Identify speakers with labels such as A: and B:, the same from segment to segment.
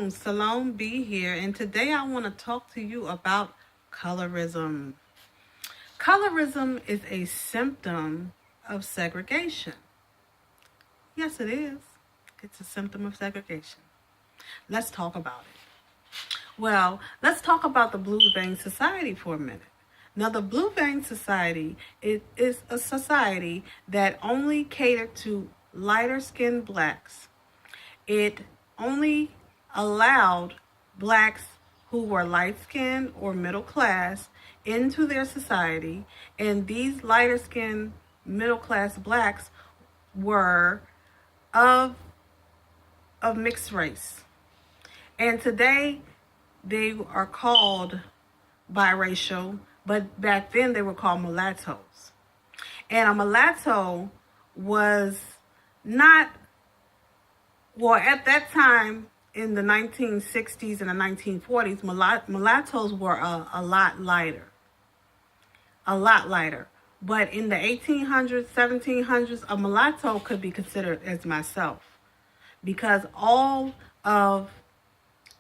A: Salome B here, and today I want to talk to you about colorism. Colorism is a symptom of segregation. Yes, it is. It's a symptom of segregation. Let's talk about it. Well, let's talk about the Blue Vein Society for a minute. Now, the Blue Vein Society is a society that only catered to lighter-skinned blacks. It only allowed blacks who were light-skinned or middle class into their society, and these lighter-skinned middle class blacks were of mixed race. And today they are called biracial, but back then they were called mulattoes. And a mulatto was not, well, at that time in the 1960s and the 1940s, mulattoes were a lot lighter. But in the 1800s, 1700s, a mulatto could be considered as myself, because all of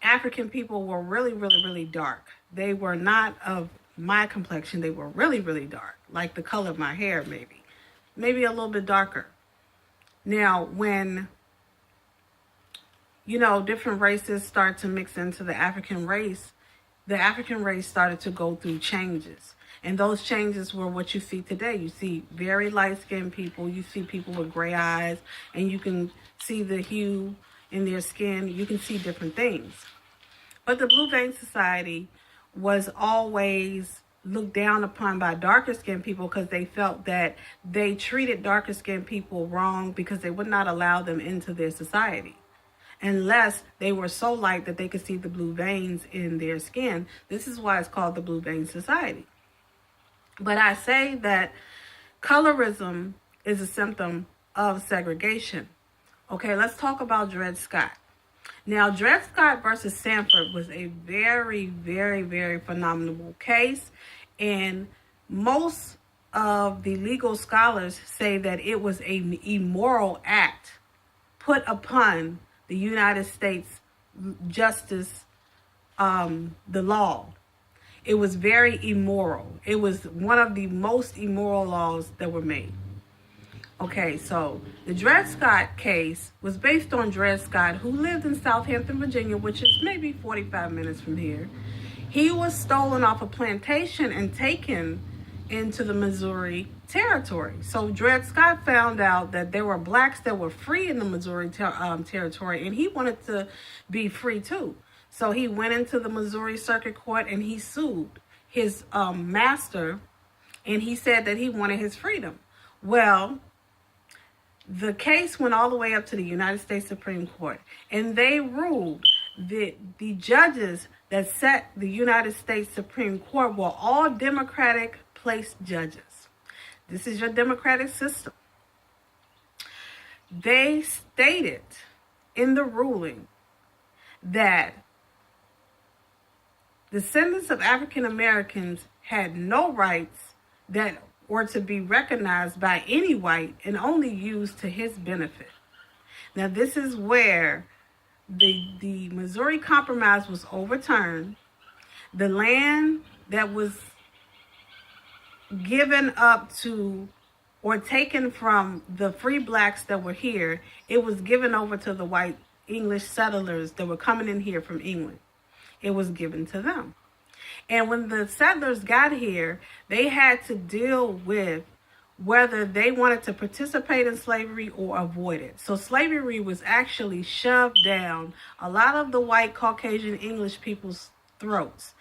A: African people were really dark. They were not of my complexion. They were really dark, like the color of my hair, maybe a little bit darker. Now, when different races start to mix into the African race started to go through changes. And those changes were what you see today. You see very light-skinned people. You see people with gray eyes, and you can see the hue in their skin. You can see different things. But the Blue Vein Society was always looked down upon by darker-skinned people because they felt that they treated darker-skinned people wrong because they would not allow them into their society unless they were so light that they could see the blue veins in their skin. This is why it's called the Blue Vein Society. But I say that colorism is a symptom of segregation. Okay, let's talk about Dred Scott. Now, Dred Scott versus Sanford was a very phenomenal case, and most of the legal scholars say that it was an immoral act put upon the United States justice, the law. It was very immoral. It was one of the most immoral laws that were made. Okay, so the Dred Scott case was based on Dred Scott, who lived in Southampton, Virginia, which is maybe 45 minutes from here. He was stolen off a plantation and taken into the Missouri territory. So Dred Scott found out that there were blacks that were free in the Missouri territory, and he wanted to be free too. So he went into the Missouri Circuit Court and he sued his master, and he said that he wanted his freedom. Well, the case went all the way up to the United States Supreme Court, and they ruled that the judges that set the United States Supreme Court were all Democratic placed judges. This is your democratic system. They stated in the ruling that descendants of African Americans had no rights that were to be recognized by any white and only used to his benefit. Now, this is where the Missouri Compromise was overturned. The land that was given up to or taken from the free blacks that were here, it was given over to the white English settlers that were coming in here from England. It was given to them. And when the settlers got here, they had to deal with whether they wanted to participate in slavery or avoid it. So slavery was actually shoved down a lot of the white Caucasian English people's throats.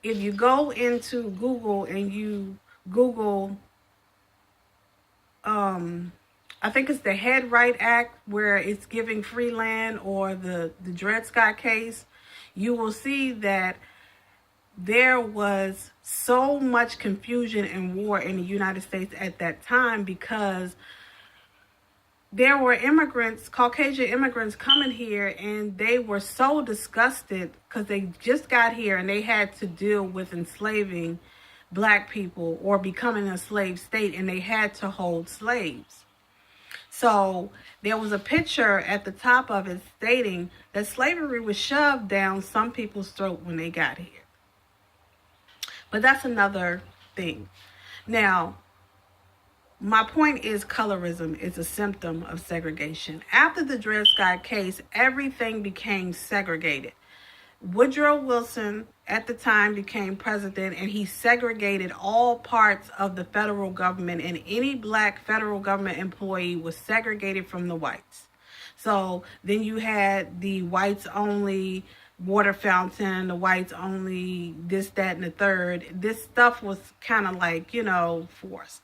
A: If you go into Google and you Google, I think it's the Head Right Act, where it's giving free land, or the Dred Scott case, you will see that there was so much confusion and war in the United States at that time because there were immigrants, Caucasian immigrants coming here, and they were so disgusted because they just got here and they had to deal with enslaving black people or becoming a slave state, and they had to hold slaves. So there was a picture at the top of it stating that slavery was shoved down some people's throat when they got here. But that's another thing. Now, my point is colorism is a symptom of segregation. After the Dred Scott case, everything became segregated. Woodrow Wilson at the time became president, and he segregated all parts of the federal government, and any black federal government employee was segregated from the whites. So then you had the whites only water fountain, the whites only this, that, and the third. This stuff was kind of like, forced.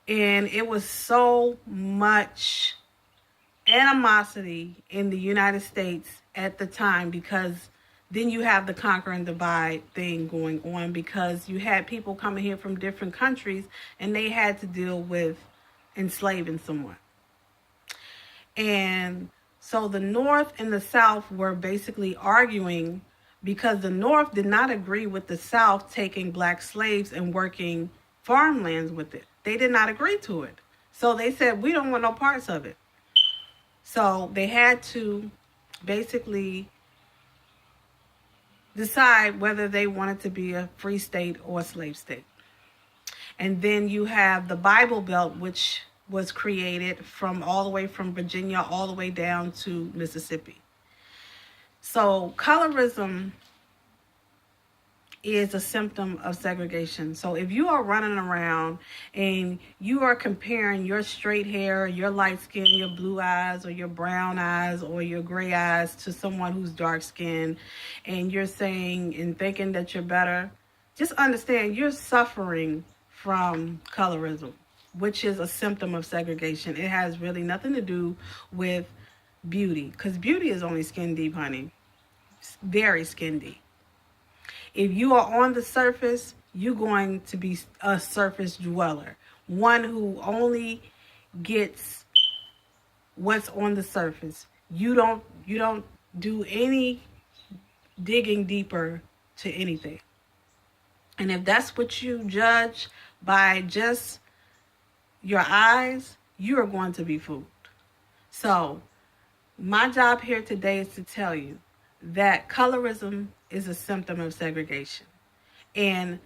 A: And it was so much animosity in the United States at the time, because then you have the conquer and divide thing going on, because you had people coming here from different countries and they had to deal with enslaving someone. And so the North and the South were basically arguing, because the North did not agree with the South taking black slaves and working farmlands with it. They did not agree to it. So they said, we don't want no parts of it. So they had to basically decide whether they wanted to be a free state or a slave state. And then you have the Bible Belt, which was created from all the way from Virginia all the way down to Mississippi. So colorism is a symptom of segregation. So if you are running around and you are comparing your straight hair, your light skin, your blue eyes, or your brown eyes, or your gray eyes to someone who's dark skinned, and you're saying and thinking that you're better, just understand you're suffering from colorism, which is a symptom of segregation. It has really nothing to do with beauty, because beauty is only skin deep, honey. It's very skin deep. If you are on the surface, you're going to be a surface dweller, one who only gets what's on the surface. You don't do any digging deeper to anything. And if that's what you judge by just your eyes, you are going to be fooled. So my job here today is to tell you that colorism is a symptom of segregation. And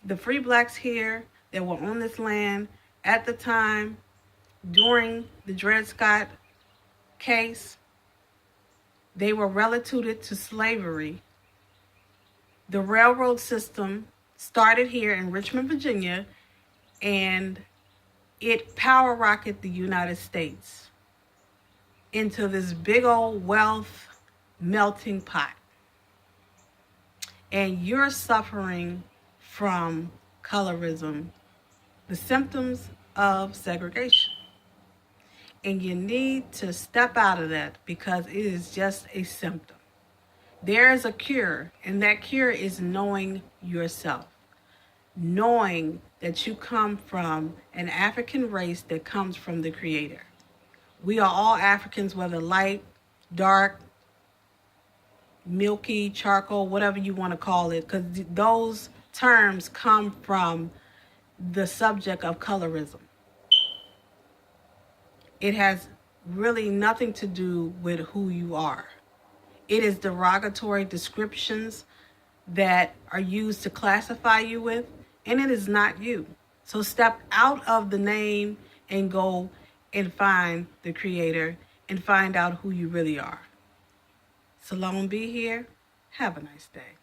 A: the free blacks here that were on this land at the time during the Dred Scott case, they were relegated to slavery. The railroad system started here in Richmond, Virginia, and it power rocketed the United States into this big old wealth melting pot. And you're suffering from colorism, the symptoms of segregation. And you need to step out of that, because it is just a symptom. There is a cure, and that cure is knowing yourself. Knowing that you come from an African race that comes from the Creator. We are all Africans, whether light, dark, milky, charcoal, whatever you want to call it, because those terms come from the subject of colorism. It has really nothing to do with who you are. It is derogatory descriptions that are used to classify you with, and it is not you. So step out of the name and go and find the Creator and find out who you really are. Salome B here. Have a nice day.